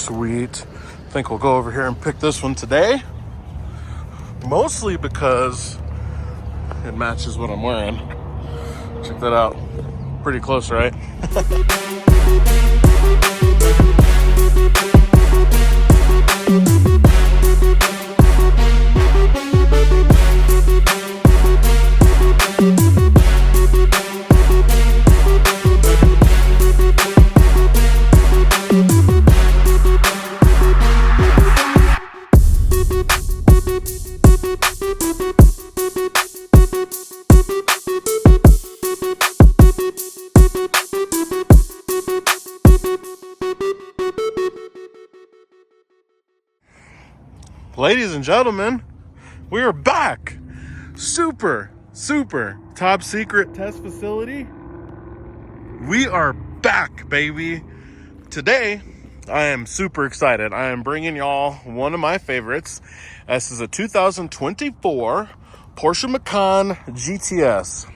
Sweet. I think we'll go over here and pick this one today. Mostly because it matches what I'm wearing. Check that out. Pretty close, right? Ladies and gentlemen, we are back. Super top secret test facility. We are back, baby. Today, I am super excited. I am bringing y'all one of my favorites. This is a 2024 Porsche Macan GTS.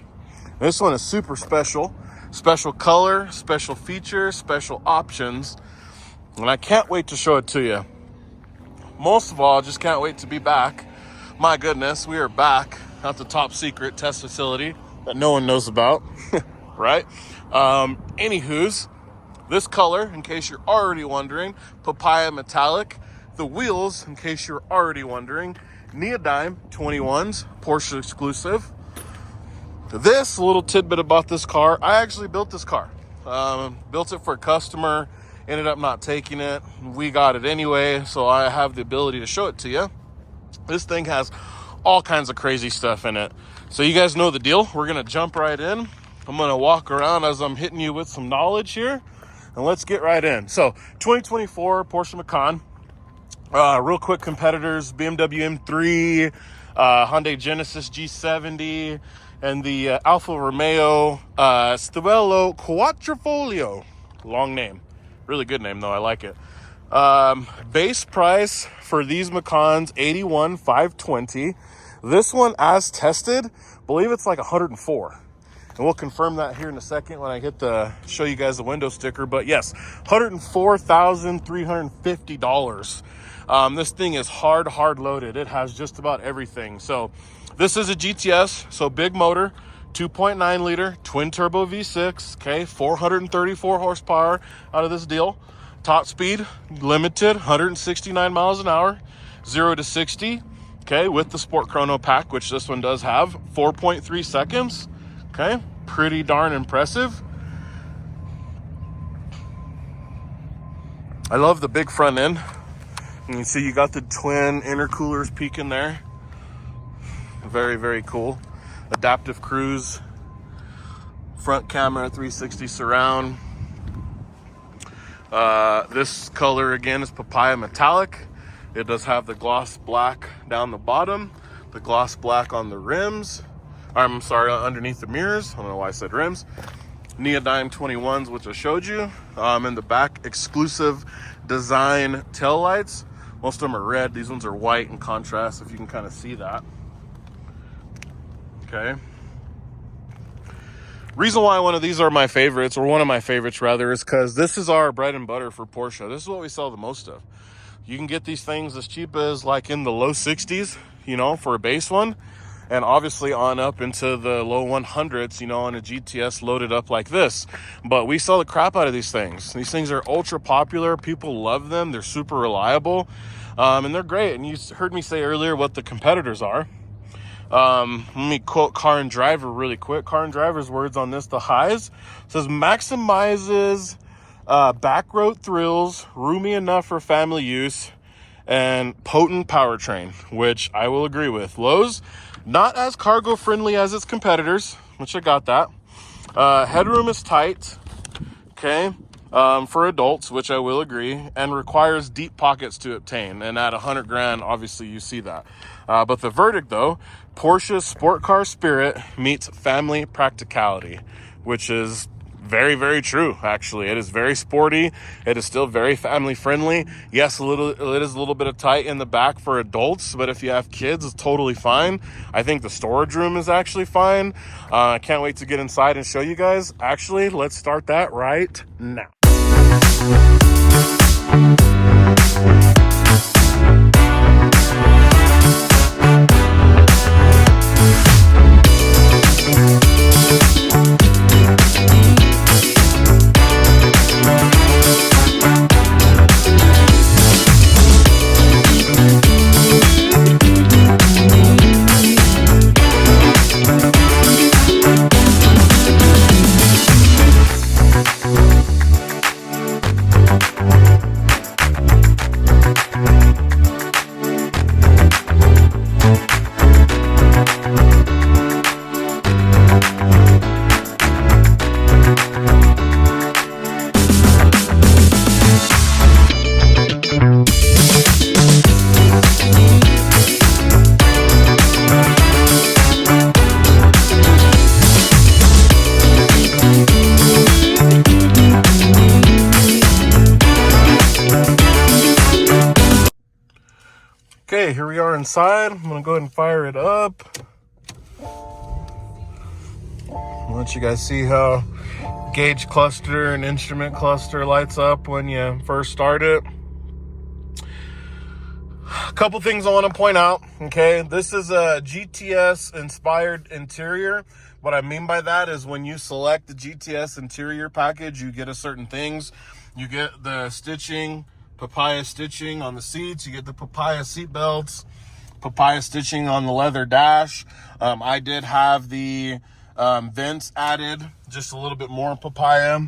This one is super special. Special color, special features, special options. And I can't wait to show it to you. Most of all, I just can't wait to be back. My goodness, we are back at the top secret test facility that no one knows about, right? Anywho's, this color, in case you're already wondering, papaya metallic. The wheels, in case you're already wondering, neodyme 21s, Porsche exclusive. This little tidbit about this car, I actually built this car. Built it for a customer. Ended up not taking it. We got it anyway, so I have the ability to show it to you. This thing has all kinds of crazy stuff in it. So you guys know the deal. We're gonna jump right in. I'm gonna walk around as I'm hitting you with some knowledge here, and let's get right in. So 2024 Porsche Macan. Real quick competitors: BMW M3, Hyundai Genesis G70, and the Alfa Romeo Stelvio Quattrofoglio. Long name. Really good name though, I like it. Base price for these Macans, $81,520. This one, as tested, believe it's like 104. And we'll confirm that here in a second when I hit the show you guys the window sticker. But yes, $104,350. This thing is hard loaded. It has just about everything. So this is a GTS, so big motor. 2.9 liter twin turbo V6, okay, 434 horsepower out of this deal. Top speed limited 169 miles an hour, 0 to 60, okay, with the sport chrono pack, which this one does have, 4.3 seconds. Okay, pretty darn impressive. I love the big front end. You can see you got the twin intercoolers peeking there. Very cool. Adaptive cruise, front camera, 360 surround. This color again is papaya metallic. It does have the gloss black down the bottom, the gloss black on the rims. I'm sorry, underneath the mirrors. I don't know why I said rims. Neodyme 21s, which I showed you. In the back, exclusive design tail lights. Most of them are red. These ones are white in contrast, if you can kind of see that. Okay. Reason why one of these are my favorites, or one of my favorites rather, is because this is our bread and butter for Porsche. This is what we sell the most of. You can get these things as cheap as like in the low 60s, you know, for a base one. And obviously on up into the low 100s, you know, on a GTS loaded up like this. But we sell the crap out of these things. These things are ultra popular. People love them. They're super reliable. And they're great. And you heard me say earlier what the competitors are. Let me quote Car and Driver really quick. Car and Driver's words on this, the highs, says maximizes back road thrills, roomy enough for family use, and potent powertrain, which I will agree with. Lows, not as cargo friendly as its competitors, which I got that. Headroom is tight, okay, for adults, which I will agree, and requires deep pockets to obtain. And at 100 grand, obviously you see that. But the verdict though, Porsche's sport car spirit meets family practicality, which is very true. Actually, it is very sporty. It is still very family friendly. Yes, it is a little bit of tight in the back for adults, but if you have kids, it's totally fine. I think the storage room is actually fine. I can't wait to get inside and show you guys. Actually, let's start that right now. Okay, here we are inside. I'm gonna go ahead and fire it up. I'll let you guys see how gauge cluster and instrument cluster lights up when you first start it. A couple things I want to point out. Okay, this is a GTS inspired interior. What I mean by that is when you select the GTS interior package, you get a certain things. You get the stitching, papaya stitching on the seats. You get the papaya seat belts, papaya stitching on the leather dash. I did have the vents added, just a little bit more papaya.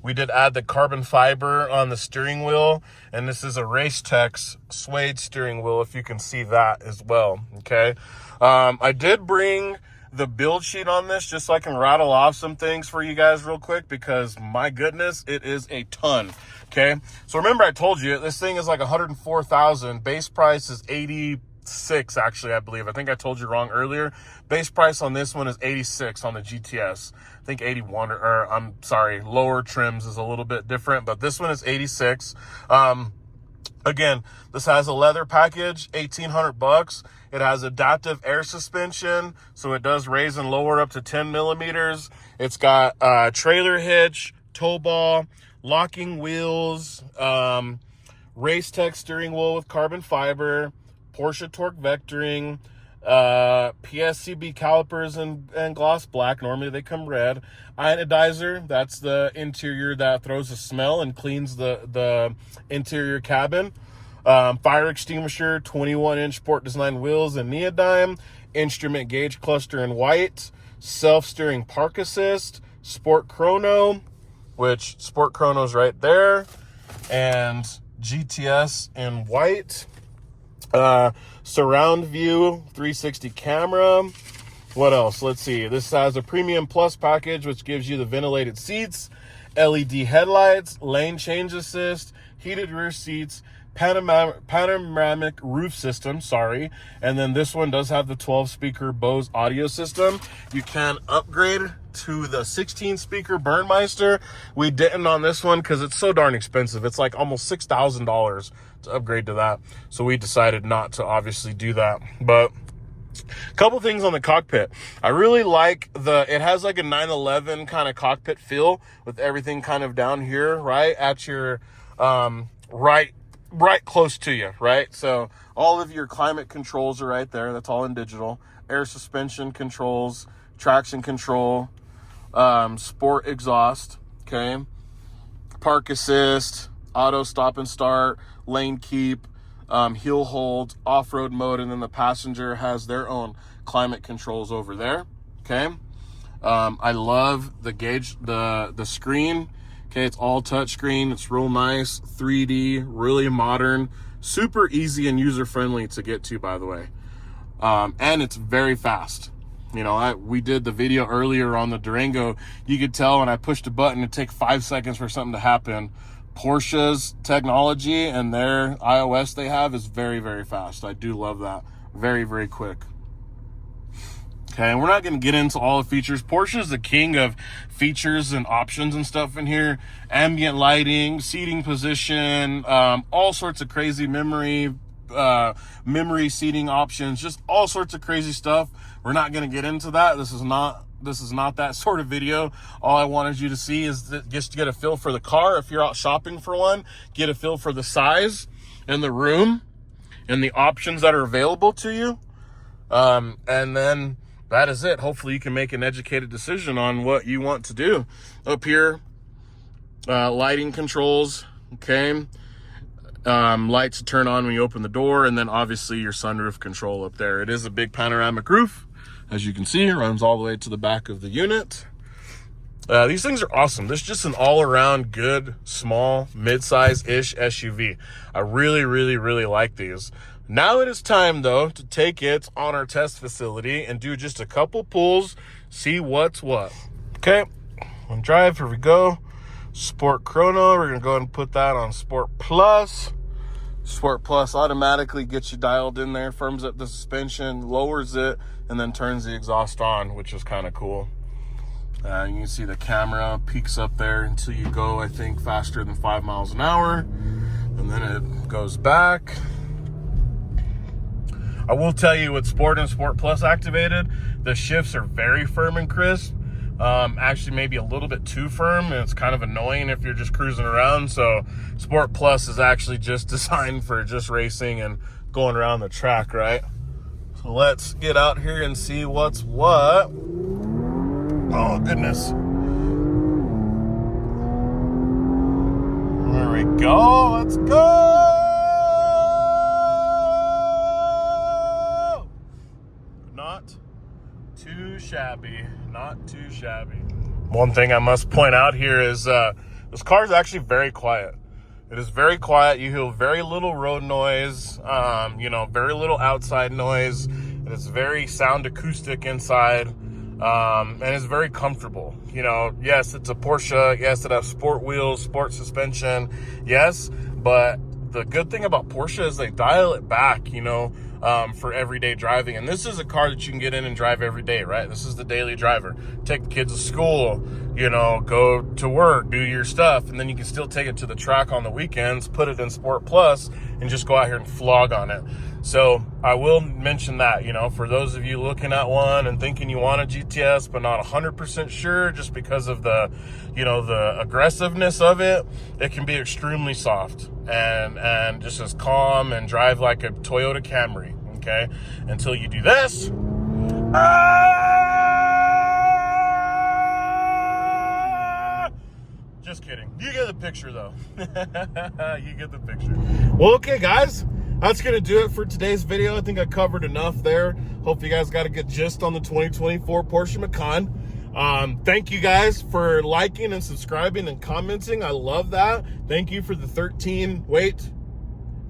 We did add the carbon fiber on the steering wheel, and this is a Racetex suede steering wheel, if you can see that as well, okay? I did bring the build sheet on this just so I can rattle off some things for you guys real quick, because my goodness, it is a ton, okay? So remember I told you, this thing is like $104,000. Base price is $86, actually, I believe. I think I told you wrong earlier. Base price on this one is $86 on the GTS. I think 81, or I'm sorry, lower trims is a little bit different, but this one is 86. Again, this has a leather package, $1,800. It has adaptive air suspension, so it does raise and lower up to 10 millimeters. It's got trailer hitch, tow ball, locking wheels, Racetex steering wheel with carbon fiber, Porsche torque vectoring, PSCB calipers and gloss black. Normally they come red. Ionizer, that's the interior that throws a smell and cleans the interior cabin. Fire extinguisher, 21-inch sport design wheels and neodyme. Instrument gauge cluster in white. Self-steering park assist. Sport chrono, which sport chrono's right there. And GTS in white. Surround view, 360 camera. What else? Let's see. This has a premium plus package, which gives you the ventilated seats, LED headlights, lane change assist, heated rear seats, panoramic roof system, and then this one does have the 12-speaker Bose audio system. You can upgrade to the 16-speaker Burnmeister. We didn't on this one because it's so darn expensive. It's like almost $6,000 to upgrade to that, so we decided not to obviously do that. But a couple things on the cockpit. I really like it has like a 911 kind of cockpit feel with everything kind of down here, right at your right close to you, right? So all of your climate controls are right there. That's all in digital. Air suspension controls, traction control, sport exhaust, okay? Park assist, auto stop and start, lane keep, heel hold, off-road mode, and then the passenger has their own climate controls over there, okay? I love the gauge, the screen. Okay, it's all touchscreen. It's real nice, 3D, really modern, super easy and user-friendly to get to, by the way. And it's very fast. You know, we did the video earlier on the Durango. You could tell when I pushed a button, it'd take 5 seconds for something to happen. Porsche's technology and their iOS they have is very, very fast. I do love that. Very, very quick. Okay, and we're not going to get into all the features. Porsche is the king of features and options and stuff in here. Ambient lighting, seating position, all sorts of crazy memory seating options, just all sorts of crazy stuff. We're not going to get into that. This is not that sort of video. All I wanted you to see is just to get a feel for the car. If you're out shopping for one, get a feel for the size and the room and the options that are available to you. And then that is it. Hopefully you can make an educated decision on what you want to do. Up here, lighting controls, okay? Lights to turn on when you open the door, and then obviously your sunroof control up there. It is a big panoramic roof. As you can see, it runs all the way to the back of the unit. These things are awesome. This is just an all-around good, small, mid-size-ish SUV. I really, really, really like these. Now it is time, though, to take it on our test facility and do just a couple pulls, see what's what. Okay, on drive, here we go. Sport Chrono, we're going to go ahead and put that on Sport Plus. Sport Plus automatically gets you dialed in there, firms up the suspension, lowers it, and then turns the exhaust on, which is kind of cool. You can see the camera peaks up there until you go, I think, faster than 5 miles an hour. And then it goes back. I will tell you, with Sport and Sport Plus activated, the shifts are very firm and crisp. Actually maybe a little bit too firm, and it's kind of annoying if you're just cruising around. So Sport Plus is actually just designed for just racing and going around the track, right? So let's get out here and see what's what. Oh goodness. There we go. Let's go. Not too shabby. Not too shabby. One thing I must point out here is this car is actually very quiet. It is very quiet. You hear very little road noise, very little outside noise. It is very sound acoustic inside, and it's very comfortable. Yes, it's a Porsche. Yes, it has sport wheels, sport suspension. Yes, but the good thing about Porsche is they dial it back, for everyday driving. And this is a car that you can get in and drive every day, right? This is the daily driver. Take the kids to school, go to work, do your stuff, and then you can still take it to the track on the weekends, put it in Sport Plus, and just go out here and flog on it. So I will mention that, for those of you looking at one and thinking you want a GTS, but not 100% sure just because of the aggressiveness of it, it can be extremely soft and just as calm and drive like a Toyota Camry, okay? Until you do this. Just kidding. You get the picture, though. You get the picture. Well, okay, guys. That's going to do it for today's video. I think I covered enough there. Hope you guys got a good gist on the 2024 Porsche Macan. Thank you guys for liking and subscribing and commenting. I love that. Thank you for the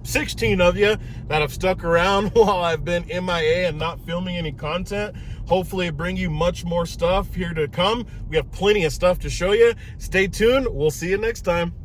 16 of you that have stuck around while I've been MIA and not filming any content. Hopefully bring you much more stuff here to come. We have plenty of stuff to show you. Stay tuned. We'll see you next time.